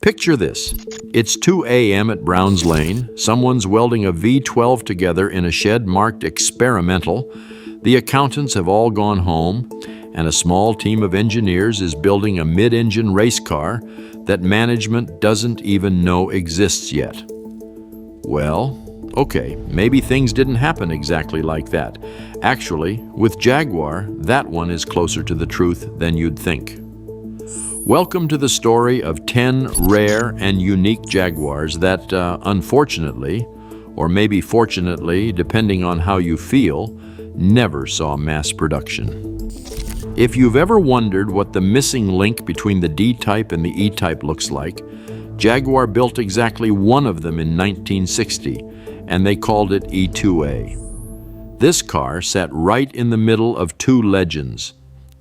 Picture this. It's 2 a.m. at Browns Lane. Someone's welding a V12 together in a shed marked experimental. The accountants have all gone home, and a small team of engineers is building a mid-engine race car that management doesn't even know exists yet. Well, okay, maybe things didn't happen exactly like that. Actually, with Jaguar, that one is closer to the truth than you'd think. Welcome to the story of 10 rare and unique Jaguars that, unfortunately, or maybe fortunately, depending on how you feel, never saw mass production. If you've ever wondered what the missing link between the D-Type and the E-Type looks like, Jaguar built exactly one of them in 1960, and they called it E2A. This car sat right in the middle of two legends.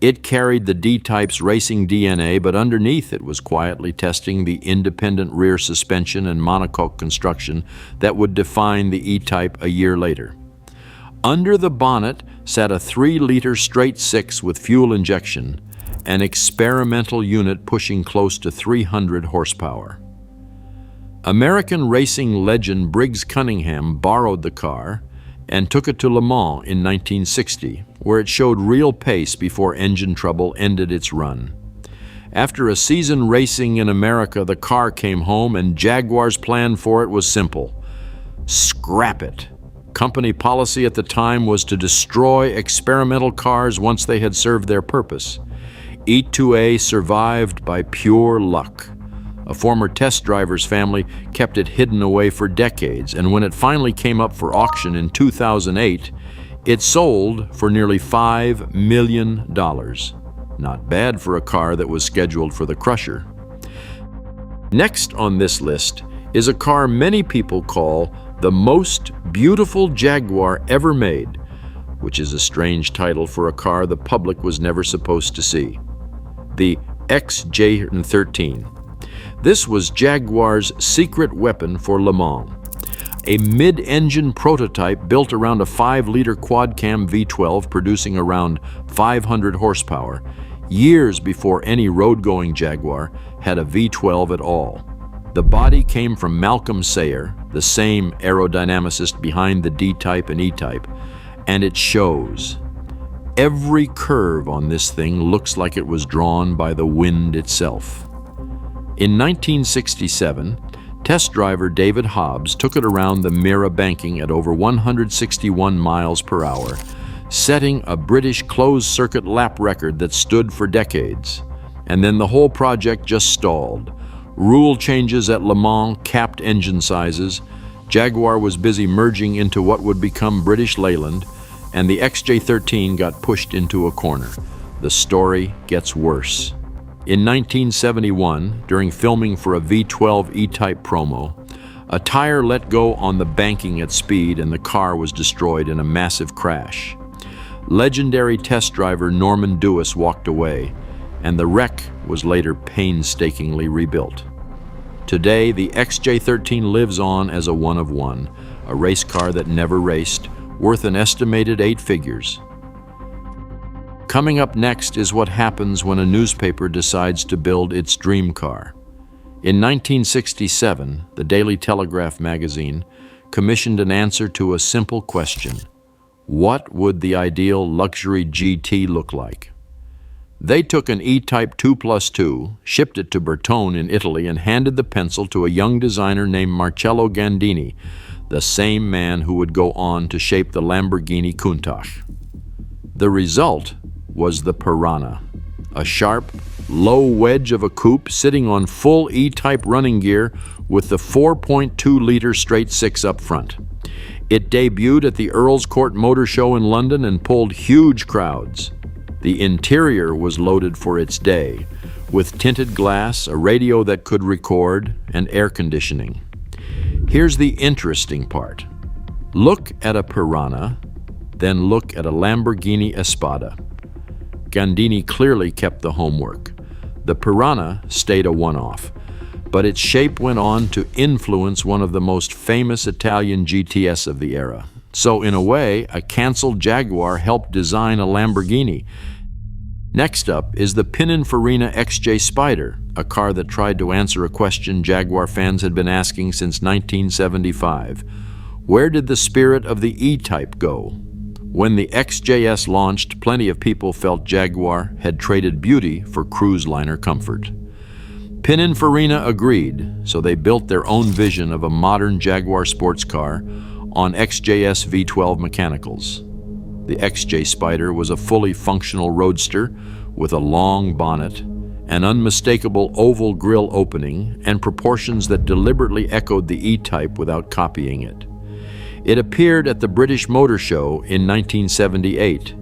It carried the D-Type's racing DNA, but underneath it was quietly testing the independent rear suspension and monocoque construction that would define the E-Type a year later. Under the bonnet sat a 3-liter straight six with fuel injection, an experimental unit pushing close to 300 horsepower. American racing legend Briggs Cunningham borrowed the car and took it to Le Mans in 1960, where it showed real pace before engine trouble ended its run. After a season racing in America, the car came home, and Jaguar's plan for it was simple: scrap it. Company policy at the time was to destroy experimental cars once they had served their purpose. E2A survived by pure luck. A former test driver's family kept it hidden away for decades, and when it finally came up for auction in 2008, it sold for nearly $5 million. Not bad for a car that was scheduled for the crusher. Next on this list is a car many people call the most beautiful Jaguar ever made, which is a strange title for a car the public was never supposed to see. The XJ41. This was Jaguar's secret weapon for Le Mans. A mid-engine prototype built around a 5-liter quad-cam V12 producing around 500 horsepower, years before any road-going Jaguar had a V12 at all. The body came from Malcolm Sayer, the same aerodynamicist behind the D-Type and E-Type, and it shows. Every curve on this thing looks like it was drawn by the wind itself. In 1967, test driver David Hobbs took it around the Mira banking at over 161 miles per hour, setting a British closed-circuit lap record that stood for decades. And then the whole project just stalled. Rule changes at Le Mans capped engine sizes, Jaguar was busy merging into what would become British Leyland, and the XJ13 got pushed into a corner. The story gets worse. In 1971, during filming for a V12 E-Type promo, a tire let go on the banking at speed and the car was destroyed in a massive crash. Legendary test driver Norman Dewis walked away, and the wreck was later painstakingly rebuilt. Today, the XJ13 lives on as a one of one, a race car that never raced, worth an estimated 8 figures. Coming up next is what happens when a newspaper decides to build its dream car. In 1967, the Daily Telegraph magazine commissioned an answer to a simple question: what would the ideal luxury GT look like? They took an E-Type 2+2, shipped it to Bertone in Italy, and handed the pencil to a young designer named Marcello Gandini, the same man who would go on to shape the Lamborghini Countach. The result was the Piranha, a sharp, low wedge of a coupe sitting on full E-Type running gear with the 4.2-liter straight six up front. It debuted at the Earl's Court Motor Show in London and pulled huge crowds. The interior was loaded for its day, with tinted glass, a radio that could record, and air conditioning. Here's the interesting part. Look at a Piranha, then look at a Lamborghini Espada. Gandini clearly kept the homework. The Piranha stayed a one-off, but its shape went on to influence one of the most famous Italian GTS of the era. So in a way, a canceled Jaguar helped design a Lamborghini. Next up is the Pininfarina XJ Spider, a car that tried to answer a question Jaguar fans had been asking since 1975. Where did the spirit of the E-Type go? When the XJS launched, plenty of people felt Jaguar had traded beauty for cruise liner comfort. Pininfarina agreed, so they built their own vision of a modern Jaguar sports car on XJS V12 mechanicals. The XJ Spider was a fully functional roadster with a long bonnet, an unmistakable oval grille opening, and proportions that deliberately echoed the E-Type without copying it. It appeared at the British Motor Show in 1978,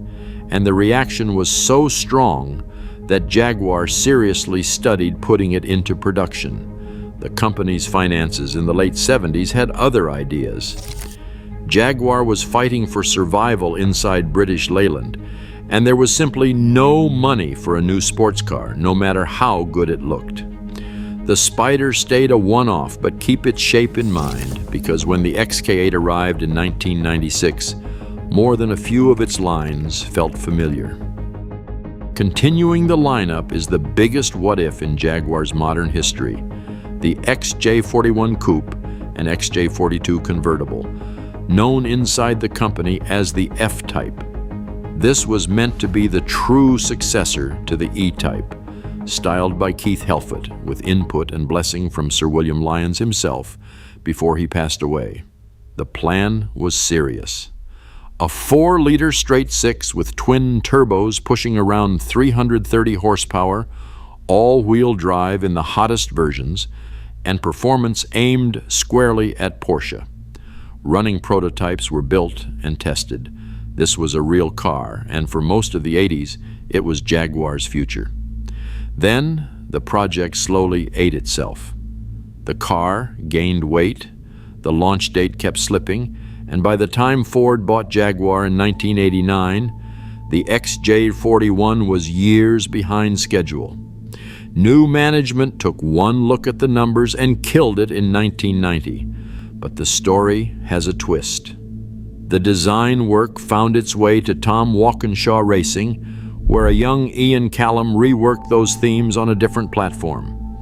and the reaction was so strong that Jaguar seriously studied putting it into production. The company's finances in the late 70s had other ideas. Jaguar was fighting for survival inside British Leyland, and there was simply no money for a new sports car, no matter how good it looked. The Spider stayed a one-off, but keep its shape in mind, because when the XK8 arrived in 1996, more than a few of its lines felt familiar. Continuing the lineup is the biggest what-if in Jaguar's modern history, the XJ41 Coupe and XJ42 Convertible, known inside the company as the F-Type. This was meant to be the true successor to the E-Type, styled by Keith Helfet, with input and blessing from Sir William Lyons himself before he passed away. The plan was serious. A 4-liter straight-six with twin turbos pushing around 330 horsepower, all-wheel drive in the hottest versions, and performance aimed squarely at Porsche. Running prototypes were built and tested. This was a real car, and for most of the 80s, it was Jaguar's future. Then, the project slowly ate itself. The car gained weight, the launch date kept slipping, and by the time Ford bought Jaguar in 1989, the XJ41 was years behind schedule. New management took one look at the numbers and killed it in 1990. But the story has a twist. The design work found its way to Tom Walkinshaw Racing, where a young Ian Callum reworked those themes on a different platform.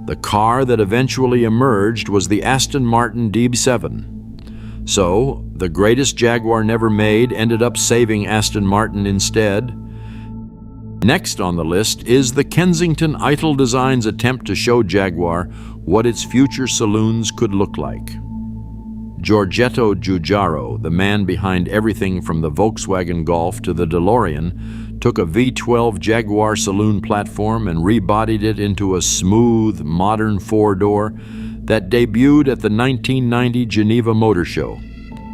The car that eventually emerged was the Aston Martin DB7. So, the greatest Jaguar never made ended up saving Aston Martin instead. Next on the list is the Kensington ItalDesign's attempt to show Jaguar what its future saloons could look like. Giorgetto Giugiaro, the man behind everything from the Volkswagen Golf to the DeLorean, took a V12 Jaguar saloon platform and rebodied it into a smooth, modern four-door that debuted at the 1990 Geneva Motor Show.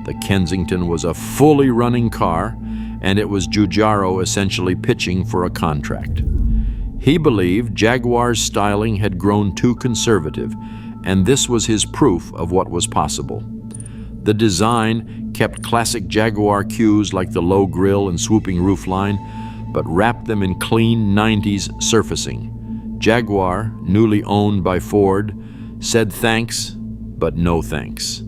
The Kensington was a fully running car, and it was Giugiaro essentially pitching for a contract. He believed Jaguar's styling had grown too conservative, and this was his proof of what was possible. The design kept classic Jaguar cues like the low grille and swooping roofline, but wrapped them in clean 90s surfacing. Jaguar, newly owned by Ford, said thanks, but no thanks.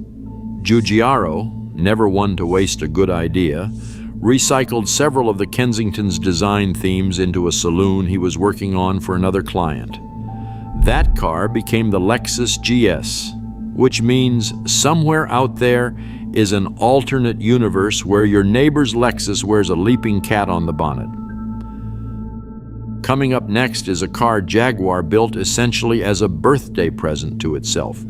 Giugiaro, never one to waste a good idea, recycled several of the Kensington's design themes into a saloon he was working on for another client. That car became the Lexus GS, which means somewhere out there is an alternate universe where your neighbor's Lexus wears a leaping cat on the bonnet. Coming up next is a car Jaguar built essentially as a birthday present to itself,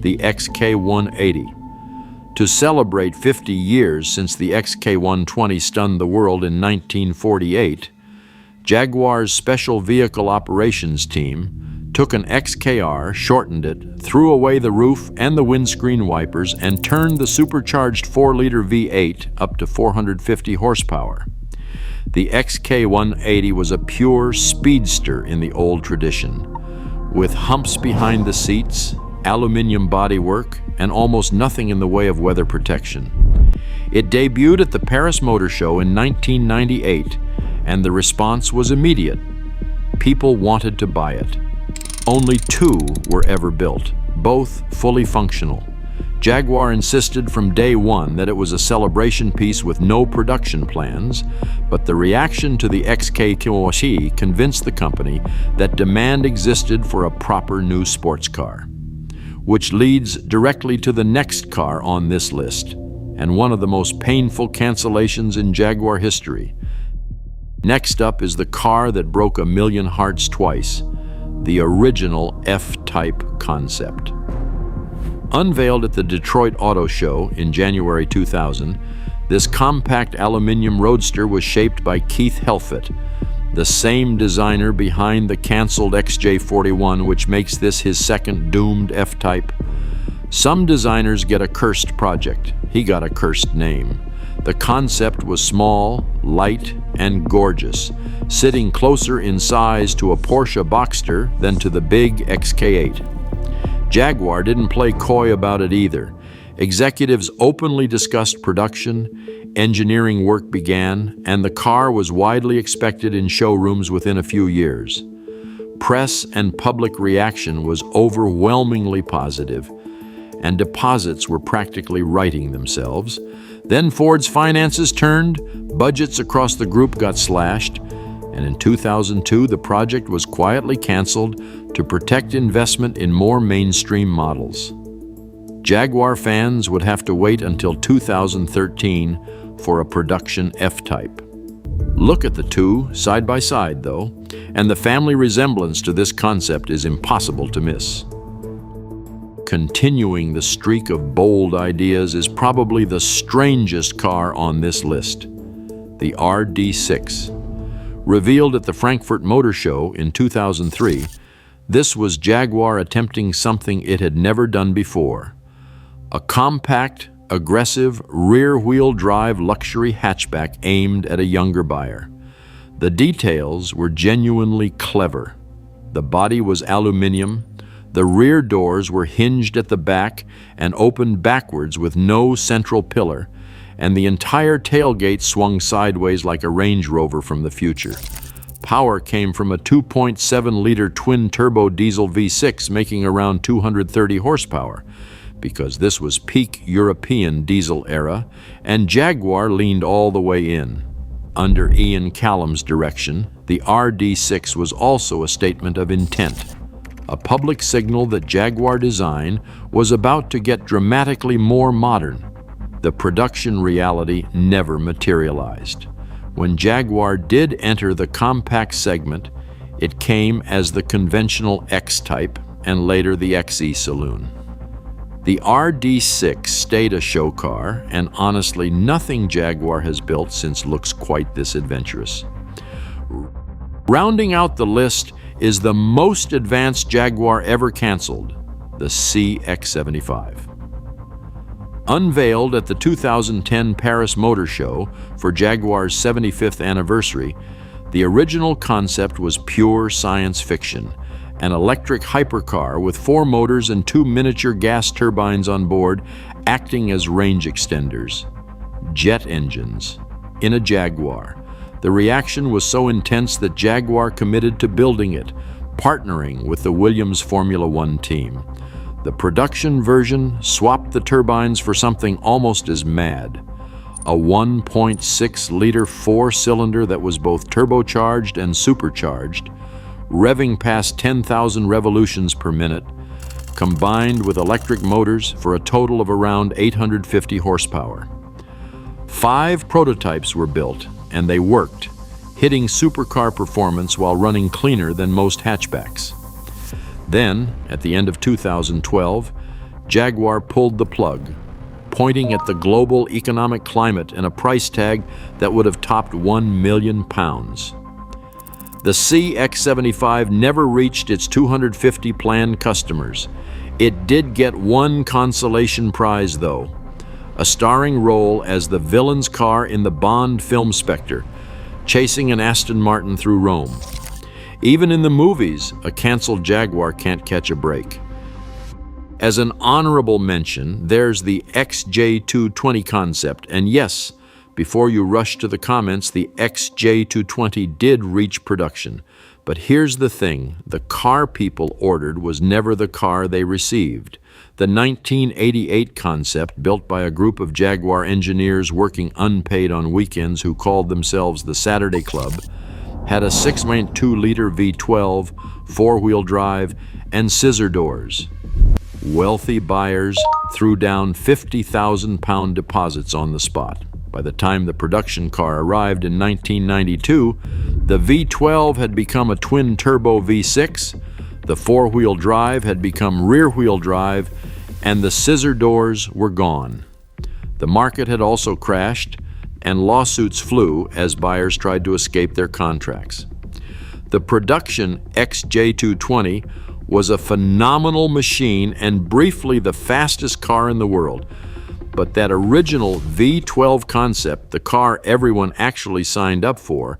the XK180. To celebrate 50 years since the XK120 stunned the world in 1948, Jaguar's Special Vehicle Operations Team took an XKR, shortened it, threw away the roof and the windscreen wipers, and turned the supercharged 4-liter V8 up to 450 horsepower. The XK180 was a pure speedster in the old tradition, with humps behind the seats, aluminum bodywork, and almost nothing in the way of weather protection. It debuted at the Paris Motor Show in 1998, and the response was immediate. People wanted to buy it. Only 2 were ever built, both fully functional. Jaguar insisted from day one that it was a celebration piece with no production plans, but the reaction to the XJ41 convinced the company that demand existed for a proper new sports car. Which leads directly to the next car on this list, and one of the most painful cancellations in Jaguar history. Next up is the car that broke 1 million hearts twice, the original F-Type concept. Unveiled at the Detroit Auto Show in January 2000, this compact aluminum roadster was shaped by Keith Helfet, the same designer behind the canceled XJ41, which makes this his second doomed F-Type. Some designers get a cursed project. He got a cursed name. The concept was small, light, and gorgeous, sitting closer in size to a Porsche Boxster than to the big XK8. Jaguar didn't play coy about it either. Executives openly discussed production, engineering work began, and the car was widely expected in showrooms within a few years. Press and public reaction was overwhelmingly positive, and deposits were practically writing themselves. Then Ford's finances turned, budgets across the group got slashed, and in 2002 the project was quietly canceled to protect investment in more mainstream models. Jaguar fans would have to wait until 2013 for a production F-Type. Look at the two side by side, though, and the family resemblance to this concept is impossible to miss. Continuing the streak of bold ideas is probably the strangest car on this list, the RD6. Revealed at the Frankfurt Motor Show in 2003, this was Jaguar attempting something it had never done before. A compact, aggressive, rear-wheel drive luxury hatchback aimed at a younger buyer. The details were genuinely clever. The body was aluminum. The rear doors were hinged at the back and opened backwards with no central pillar, and the entire tailgate swung sideways like a Range Rover from the future. Power came from a 2.7-liter twin-turbo diesel V6 making around 230 horsepower, because this was peak European diesel era, and Jaguar leaned all the way in. Under Ian Callum's direction, the RD6 was also a statement of intent. A public signal that Jaguar design was about to get dramatically more modern. The production reality never materialized. When Jaguar did enter the compact segment, it came as the conventional X-Type and later the XE Saloon. The RD6 stayed a show car, and honestly, nothing Jaguar has built since looks quite this adventurous. Rounding out the list is the most advanced Jaguar ever canceled, the CX-75. Unveiled at the 2010 Paris Motor Show for Jaguar's 75th anniversary, the original concept was pure science fiction, an electric hypercar with 4 motors and 2 miniature gas turbines on board acting as range extenders. Jet engines in a Jaguar. The reaction was so intense that Jaguar committed to building it, partnering with the Williams Formula One team. The production version swapped the turbines for something almost as mad. A 1.6-liter 4-cylinder that was both turbocharged and supercharged, revving past 10,000 revolutions per minute, combined with electric motors for a total of around 850 horsepower. 5 prototypes were built, and they worked, hitting supercar performance while running cleaner than most hatchbacks. Then, at the end of 2012, Jaguar pulled the plug, pointing at the global economic climate and a price tag that would have topped £1 million. The CX-75 never reached its 250 planned customers. It did get one consolation prize, though, a starring role as the villain's car in the Bond film Spectre, chasing an Aston Martin through Rome. Even in the movies, a canceled Jaguar can't catch a break. As an honorable mention, there's the XJ220 concept, and yes, before you rush to the comments, the XJ220 did reach production. But here's the thing, the car people ordered was never the car they received. The 1988 concept, built by a group of Jaguar engineers working unpaid on weekends who called themselves the Saturday Club, had a 6.2-liter V12, four-wheel drive, and scissor doors. Wealthy buyers threw down 50,000-pound deposits on the spot. By the time the production car arrived in 1992, the V12 had become a twin-turbo V6, the four-wheel drive had become rear-wheel drive, and the scissor doors were gone. The market had also crashed, and lawsuits flew as buyers tried to escape their contracts. The production XJ220 was a phenomenal machine and briefly the fastest car in the world. But that original V12 concept, the car everyone actually signed up for,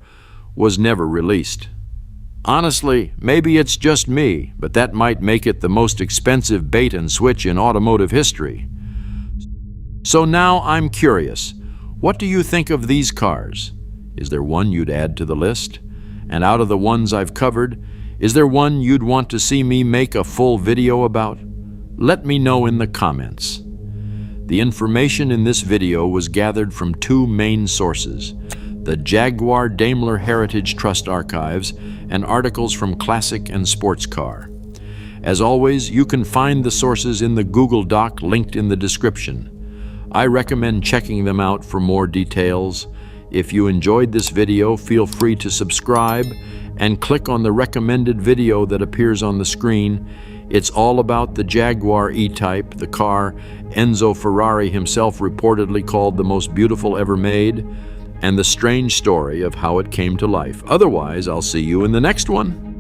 was never released. Honestly, maybe it's just me, but that might make it the most expensive bait and switch in automotive history. So now I'm curious, what do you think of these cars? Is there one you'd add to the list? And out of the ones I've covered, is there one you'd want to see me make a full video about? Let me know in the comments. The information in this video was gathered from two main sources: the Jaguar Daimler Heritage Trust Archives and articles from Classic and Sports Car. As always, you can find the sources in the Google Doc linked in the description. I recommend checking them out for more details. If you enjoyed this video, feel free to subscribe and click on the recommended video that appears on the screen. It's all about the Jaguar E-Type, the car Enzo Ferrari himself reportedly called the most beautiful ever made, and the strange story of how it came to life. Otherwise, I'll see you in the next one.